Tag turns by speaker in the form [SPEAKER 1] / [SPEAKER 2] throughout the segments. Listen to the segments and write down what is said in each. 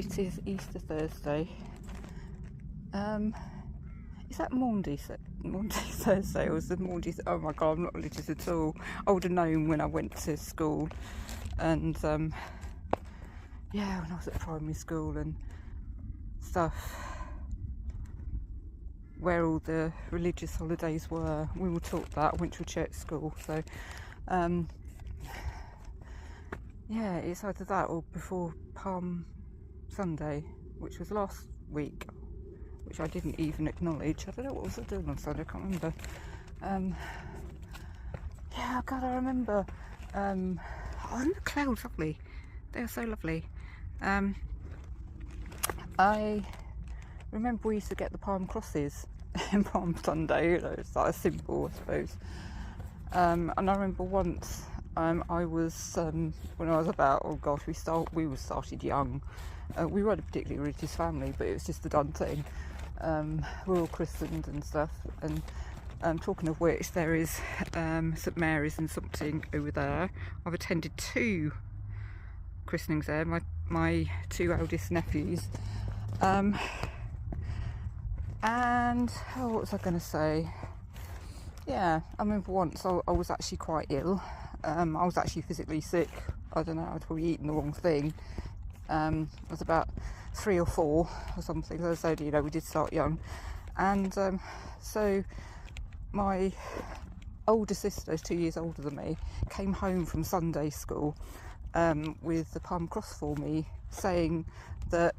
[SPEAKER 1] it is Easter Thursday. Is that Maundy Thursday or is it Maundy? Oh my god, I'm not religious at all. I would have known when I went to school, and yeah, when I was at primary school and stuff, where all the religious holidays were. We were taught that. I went to a church school, so yeah, it's either that or before Palm Sunday, which was last week, which I didn't even acknowledge. I don't know what was I doing on Sunday, I can't remember. Yeah, God, I remember. Oh, the clouds, lovely. They are so lovely. I remember we used to get the palm crosses in Palm Sunday. You know, it's like a symbol, I suppose. And I remember once, I was when I was about, oh gosh, we were started young. We weren't a particularly religious family, but it was just a done thing. We're all christened and stuff. And talking of which, there is St Mary's in Sompting over there. I've attended 2 christenings there. My 2 eldest nephews. And what was I going to say? Yeah, I remember once I was actually quite ill. I was actually physically sick. I don't know, I was probably eating the wrong thing. I was about 3 or 4 or something. As I said, you know, we did start young. And so my older sister, who's 2 years older than me, came home from Sunday school with the palm cross for me, saying that,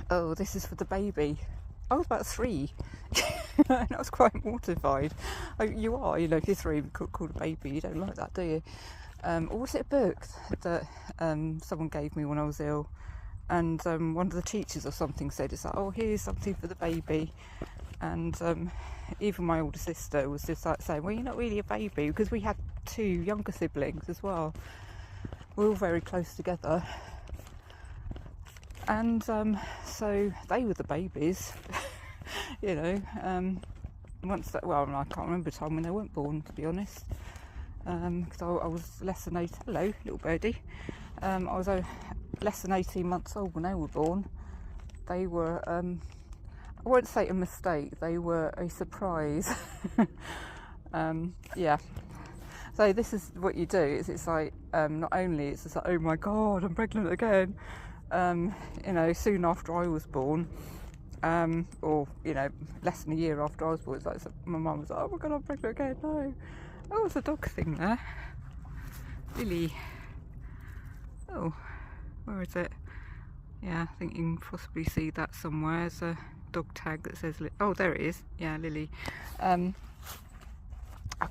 [SPEAKER 1] oh, this is for the baby. I was about 3. And I was quite mortified. You are, you know, if you're 3 called a baby, you don't like that, do you? Or was it a book that someone gave me when I was ill? And one of the teachers or something said, it's like, oh, here's something for the baby. And even my older sister was just like saying, well, you're not really a baby, because we had 2 younger siblings as well. We're all very close together. And so they were the babies. You know, once that, well, I can't remember a time when they weren't born, to be honest, because I was less than 8. Hello, little birdie. I was less than 18 months old when they were born. They were, I won't say a mistake, they were a surprise. Yeah. So this is what you do. It's like, not only it's just like, oh my god, I'm pregnant again. You know, soon after I was born. Or, you know, less than a year after I was born, it's like, so my mum was like, oh my god, I'm pregnant again, no. Oh, there's a dog thing there. Lily. Oh, where is it? Yeah, I think you can possibly see that somewhere. There's a dog tag that says, oh, there it is. Yeah, Lily. I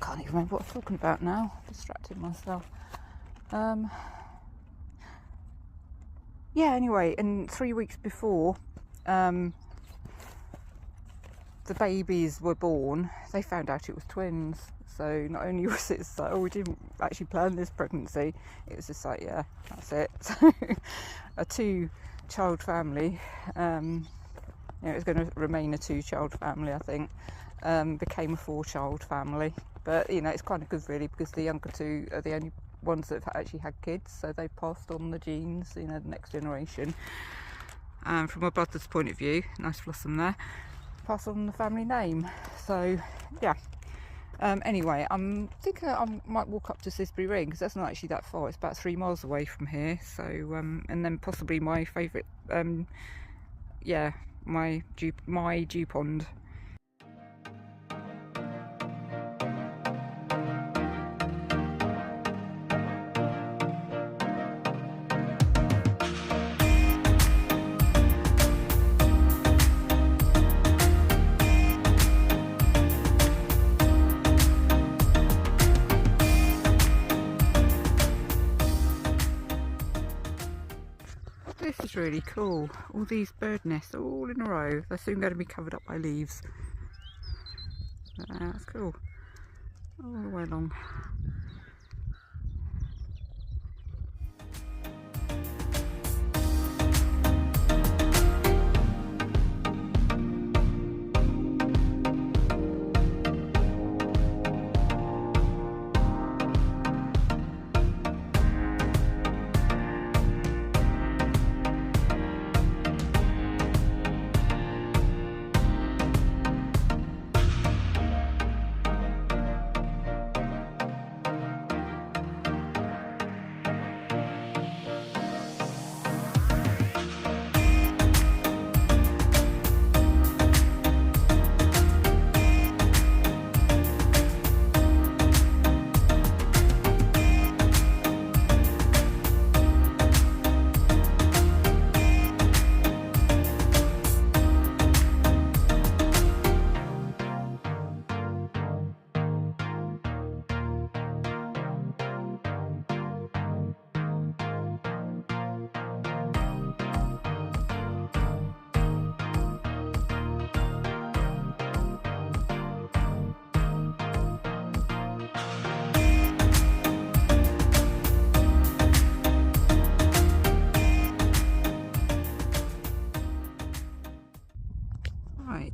[SPEAKER 1] can't even remember what I'm talking about now. Distracted myself. Yeah, anyway, and 3 weeks before, the babies were born, they found out it was twins. So not only was it like, oh, we didn't actually plan this pregnancy, it was just like, yeah, that's it. So a 2-child family, you know, it was going to remain a 2-child family, I think, became a 4-child family. But, you know, it's kind of good really, because the younger 2 are the only ones that have actually had kids, so they've passed on the genes, you know, the next generation. From my brother's point of view, nice blossom there, pass on the family name. So yeah, anyway, I'm thinking I might walk up to Cissbury Ring, because that's not actually that far. It's about 3 miles away from here. So and then possibly my favourite, yeah, my dew pond. This is really cool. All these bird nests are all in a row. They're soon going to be covered up by leaves. That's cool. All the way along.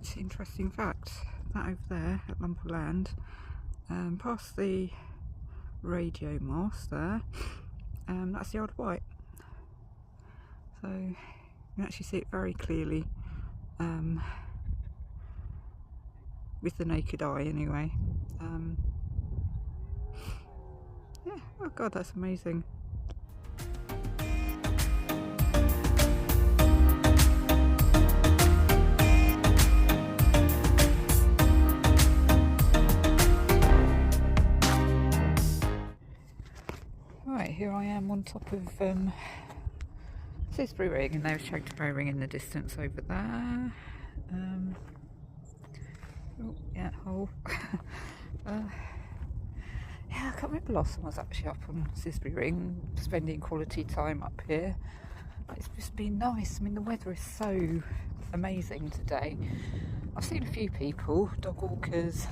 [SPEAKER 1] slight interesting fact. That over there at lump of land, past the radio mast there, that's the Isle of Wight. So you can actually see it very clearly with the naked eye anyway. Yeah, oh god, that's amazing. Right, here I am on top of Cissbury Ring, and there's Sompting Ring in the distance over there. Oh, yeah, hole. Yeah, I can't remember last time I was actually up on Cissbury Ring, spending quality time up here. It's just been nice. I mean, the weather is so amazing today. I've seen a few people, dog walkers,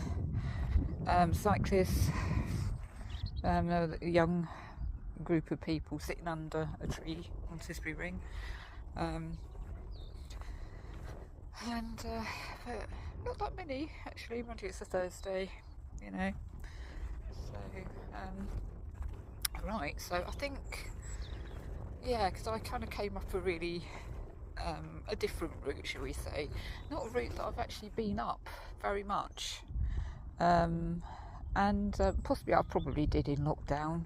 [SPEAKER 1] cyclists, a young group of people sitting under a tree on Cissbury Ring, but not that many actually. Mind you, it's a Thursday, you know. So right, so I think, yeah, because I kind of came up a really a different route, shall we say, not a route that I've actually been up very much, and possibly I probably did in lockdown.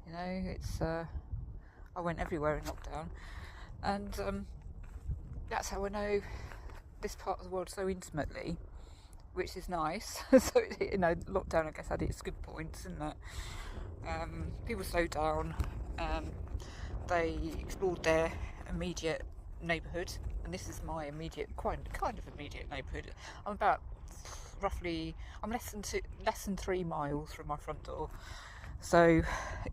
[SPEAKER 1] You know, it's I went everywhere in lockdown, and that's how I know this part of the world so intimately, which is nice. So, you know, lockdown, I guess, had its good points, and that people slowed down. They explored their immediate neighbourhood, and this is my immediate, kind of immediate neighbourhood. I'm about I'm less than 3 miles from my front door. So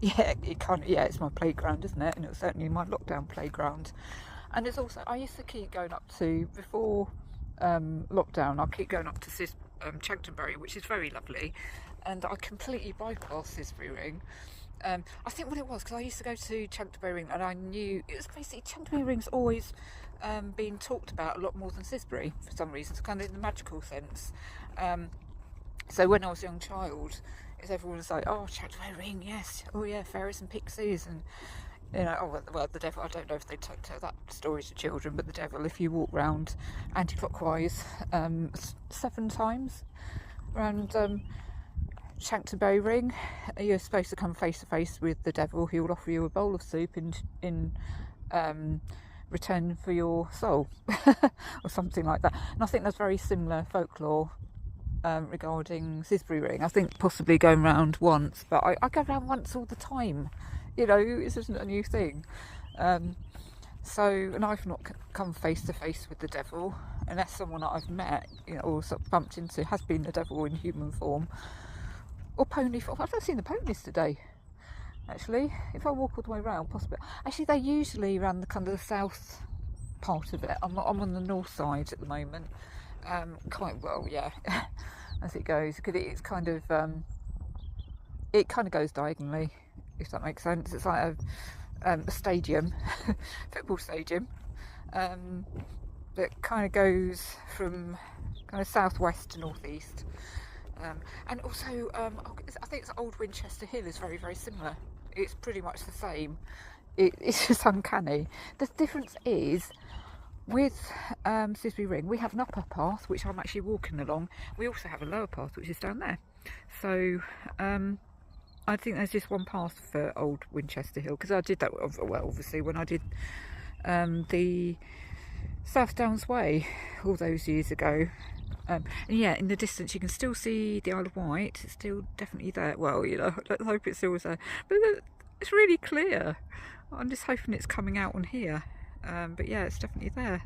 [SPEAKER 1] yeah, it's my playground, isn't it? And it was certainly my lockdown playground. And there's also, I used to keep going up to, before lockdown, I keep going up to Chanctonbury, which is very lovely, and I completely bypassed Cissbury Ring. I think what it was, because I used to go to Chanctonbury Ring, and I knew it was basically, Chanctonbury Ring's always been talked about a lot more than Cissbury for some reason, so kind of in the magical sense. So when I was a young child, everyone was like, oh, Chanctonbury Ring, yes, oh yeah, fairies and pixies, and you know, oh well, the devil. I don't know if they tell that story to children, but the devil, if you walk round anti-clockwise 7 times around Chanctonbury Ring, you're supposed to come face to face with the devil. He will offer you a bowl of soup in return for your soul, or something like that. And I think there's very similar folklore regarding Cissbury Ring. I think possibly going round once, but I go round once all the time. You know, this isn't a new thing. So, and I've not come face to face with the devil, unless someone that I've met, you know, or sort of bumped into has been the devil in human form, or pony form. I've not seen the ponies today, actually. If I walk all the way around, possibly. Actually, they're usually around the kind of the south part of it. I'm on the north side at the moment. Quite well, yeah, as it goes, because it's kind of it kind of goes diagonally, if that makes sense. It's like a stadium, football stadium, that kind of goes from kind of southwest to northeast, and also I think it's Old Winchester Hill is very, very similar. It's pretty much the same. It's just uncanny. The difference is, with Cissbury Ring, we have an upper path, which I'm actually walking along. We also have a lower path, which is down there. So I think there's just one path for Old Winchester Hill, because I did that, well, obviously, when I did the South Downs Way all those years ago. And yeah, in the distance you can still see the Isle of Wight. It's still definitely there. Well, you know, let's hope it's still there. But it's really clear. I'm just hoping it's coming out on here. But yeah, it's definitely there.